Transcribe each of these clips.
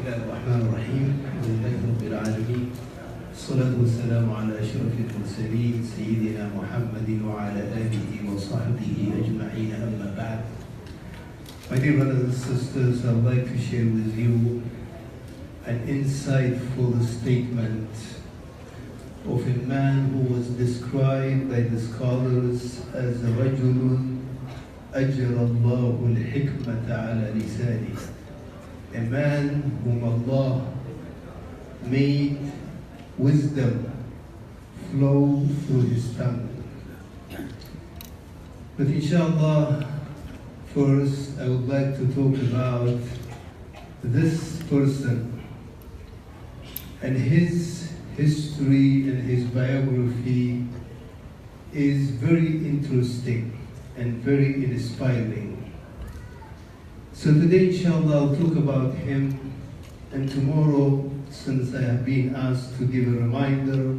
الله الرحمن الرحيم الحمد لله رب العالمين الصلاة والسلام على أشرف المرسلين سيدنا محمد وعلى آله وصحبه أجمعين أما بعد. My dear brothers and sisters, I would like to share with you an insightful statement of a man who was described by the scholars as رجل أجرى الله الحكمة على لسانه, a man whom Allah made wisdom flow through his tongue. But inshallah, first I would like to talk about this person and his history and his biography is very interesting and very inspiring. So today, inshallah, I'll talk about him, and tomorrow, since I have been asked to give a reminder,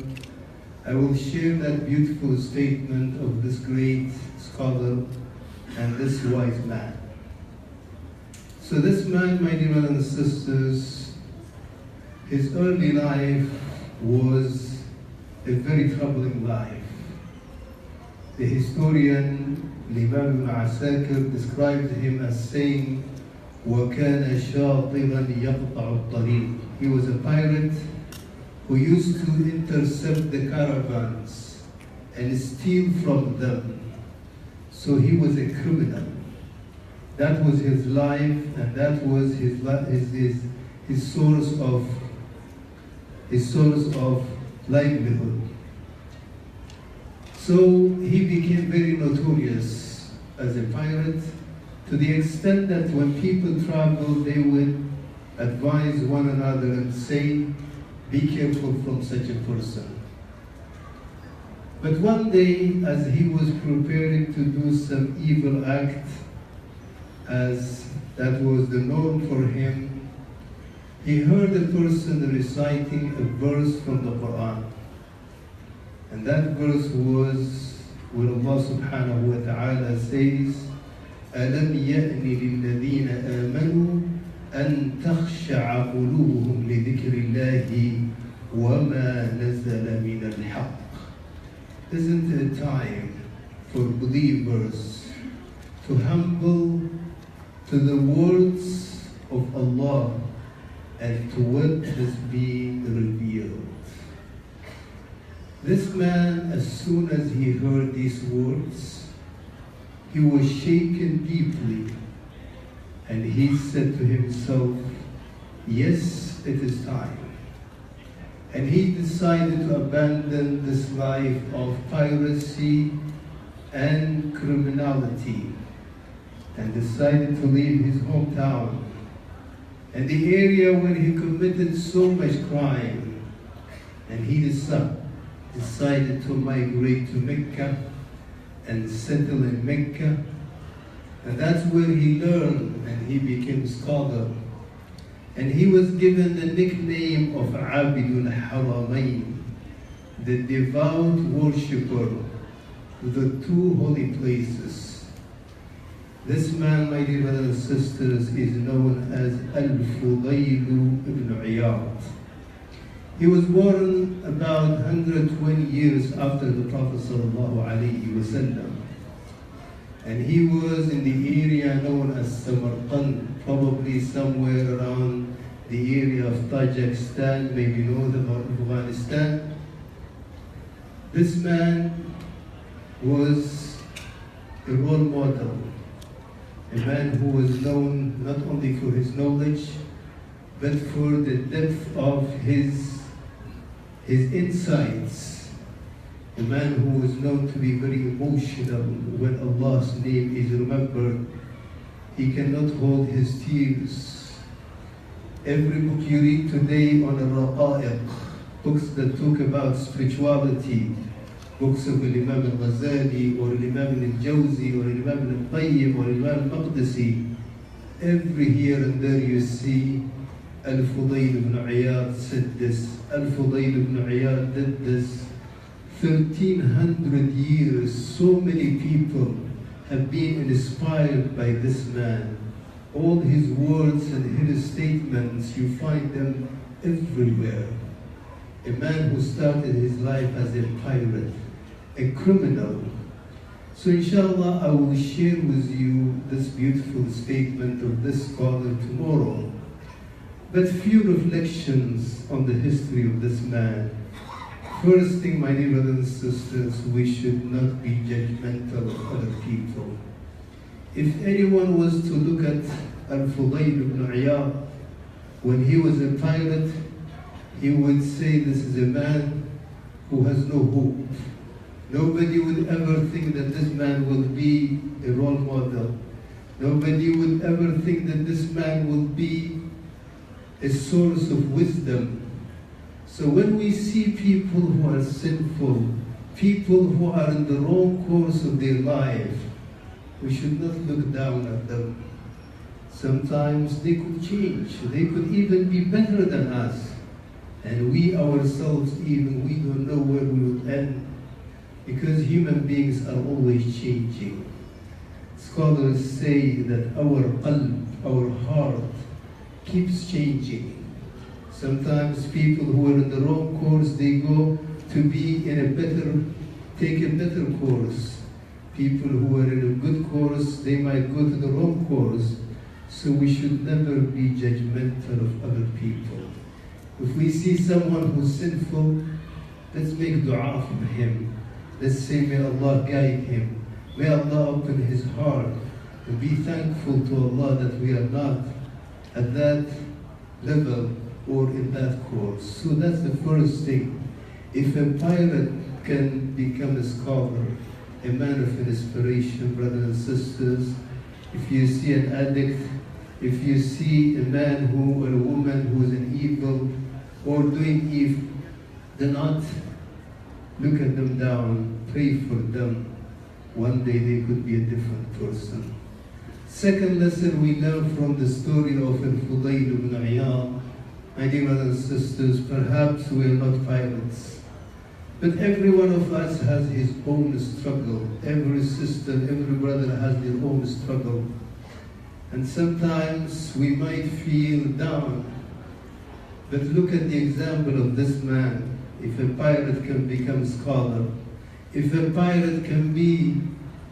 I will share that beautiful statement of this great scholar and this wise man. So this man, my dear brothers and sisters, his early life was a very troubling life. The historian Imam ibn Asakir describes him as saying, وَكَانَ شَاطِرًا يَقْطَعُ الطَّرِيقِ. He was a pirate who used to intercept the caravans and steal from them. So he was a criminal. That was his life, and that was his source of livelihood. So he became very notorious as a pirate, to the extent that when people traveled, they would advise one another and say, be careful from such a person. But one day, as he was preparing to do some evil act, as that was the norm for him, he heard a person reciting a verse from the Quran. And that verse was where Allah subhanahu wa ta'ala says, أَلَمْ يَأْنِ لِلَّذِينَ آمَنُوا أَن تَخْشَعَ قُلُوبُهُمْ لِذِكْرِ اللَّهِ وَمَا نَزَلَ مِنَ الْحَقِّ. Isn't it time for believers to humble to the words of Allah and to what has been revealed? This man, as soon as he heard these words, he was shaken deeply, and he said to himself, yes, it is time. And he decided to abandon this life of piracy and criminality, and decided to leave his hometown and the area where he committed so much crime, and he decided to migrate to Mecca and settle in Mecca, and that's where he learned and he became a scholar. And he was given the nickname of Abidul Haramain, the devout worshipper of the two holy places. This man, my dear brothers and sisters, is known as Al-Fudayl ibn Iyad. He was born about 120 years after the Prophet ﷺ. And he was in the area known as Samarkand, probably somewhere around the area of Tajikistan, maybe northern Afghanistan. This man was a role model, a man who was known not only for his knowledge, but for the depth of his insights. A man who was known to be very emotional. When Allah's name is remembered, he cannot hold his tears. Every book you read today on al-Raqa'iq, books that talk about spirituality, books of Imam al-Ghazali or Imam al-Jawzi or Imam al-Qayyim or Imam al-Maqdisi, every here and there you see Al-Fudayl ibn Iyad said this, Al-Fudayl ibn Iyad did this. 1300 years, so many people have been inspired by this man. all his words and his statements, you find them everywhere. A man who started his life as a pirate, a criminal. So inshallah, I will share with you this beautiful statement of this scholar tomorrow. But few reflections on the history of this man. First thing, my dear brothers and sisters, we should not be judgmental of other people. If anyone was to look at Al-Fudayl ibn Iyad, when he was a pirate, he would say this is a man who has no hope. Nobody would ever think that this man will be a role model. Nobody would ever think that this man will be a source of wisdom. So when we see people who are sinful, people who are in the wrong course of their life, we should not look down at them. Sometimes they could change. They could even be better than us. And we ourselves, even, we don't know where we will end, because human beings are always changing. Scholars say that our qalb, our heart, keeps changing. Sometimes people who are in the wrong course, they go to be in a better, take a better course. People who are in a good course, they might go to the wrong course. So we should never be judgmental of other people. If we see someone who's sinful, let's make dua for him. Let's say, may Allah guide him. May Allah open his heart, and be thankful to Allah that we are not at that level or in that course. So that's the first thing. If a pirate can become a scholar, a man of inspiration, brothers and sisters, if you see an addict, if you see a man who or a woman who is an evil or doing evil, do not look at them down, pray for them. One day they could be a different person. Second lesson we learn from the story of Al-Fudayl ibn Iyad. My dear brothers and sisters, perhaps we are not pirates, but every one of us has his own struggle. Every sister, every brother has their own struggle. And sometimes we might feel down. But look at the example of this man. If a pirate can become a scholar, if a pirate can be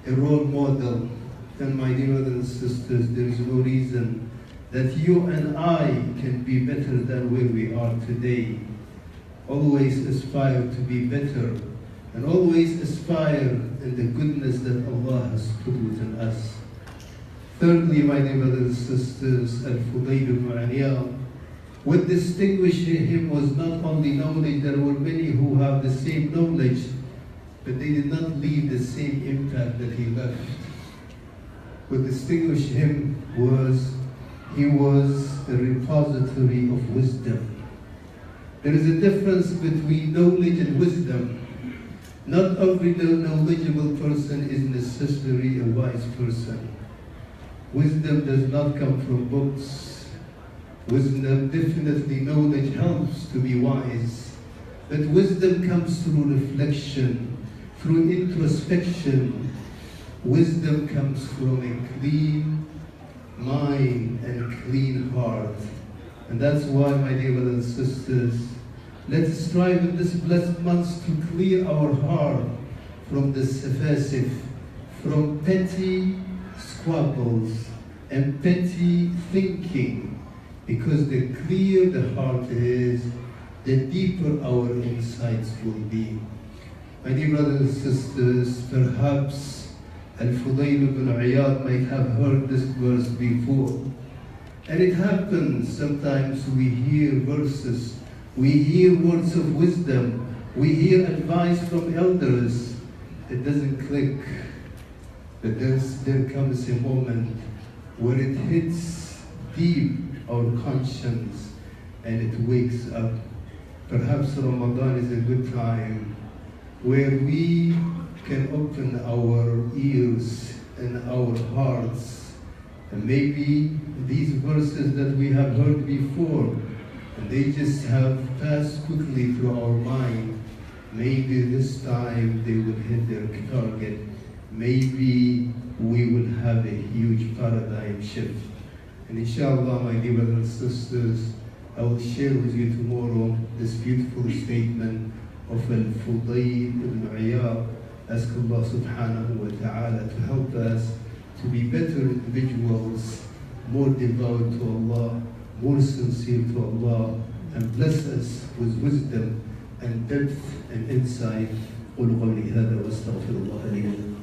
a role model, then my dear brothers and sisters, there is no reason that you and I can be better than where we are today. Always aspire to be better, and always aspire in the goodness that Allah has put within us. Thirdly, my dear brothers and sisters, Al-Fudayl ibn Iyad, what distinguished him was not only knowledge. There were many who have the same knowledge, but they did not leave the same impact that he left. What distinguished him was he was a repository of wisdom. There is a difference between knowledge and wisdom. Not every knowledgeable person is necessarily a wise person. Wisdom does not come from books. Wisdom, definitely knowledge helps to be wise. But wisdom comes through reflection, through introspection. Wisdom comes from a clean mind and a clean heart. And that's why, my dear brothers and sisters, let's strive in this blessed month to clear our heart from the subversive, from petty squabbles and petty thinking. Because the clearer the heart is, the deeper our insights will be. My dear brothers and sisters, perhaps Al-Fudayl ibn Iyad might have heard this verse before. And it happens, sometimes we hear verses, we hear words of wisdom, we hear advice from elders. It doesn't click. But there comes a moment where it hits deep our conscience and it wakes up. Perhaps Ramadan is a good time where we can open our ears and our hearts, and maybe these verses that we have heard before, and they just have passed quickly through our mind, maybe this time they will hit their target. Maybe we will have a huge paradigm shift. And inshallah, my dear brothers and sisters, I will share with you tomorrow this beautiful statement of Al-Fudayl ibn Iyad. Ask Allah subhanahu wa ta'ala to help us to be better individuals, more devout to Allah, more sincere to Allah, and bless us with wisdom and depth and insight. قولوا قولي هذا واستغفر الله لي ولكم.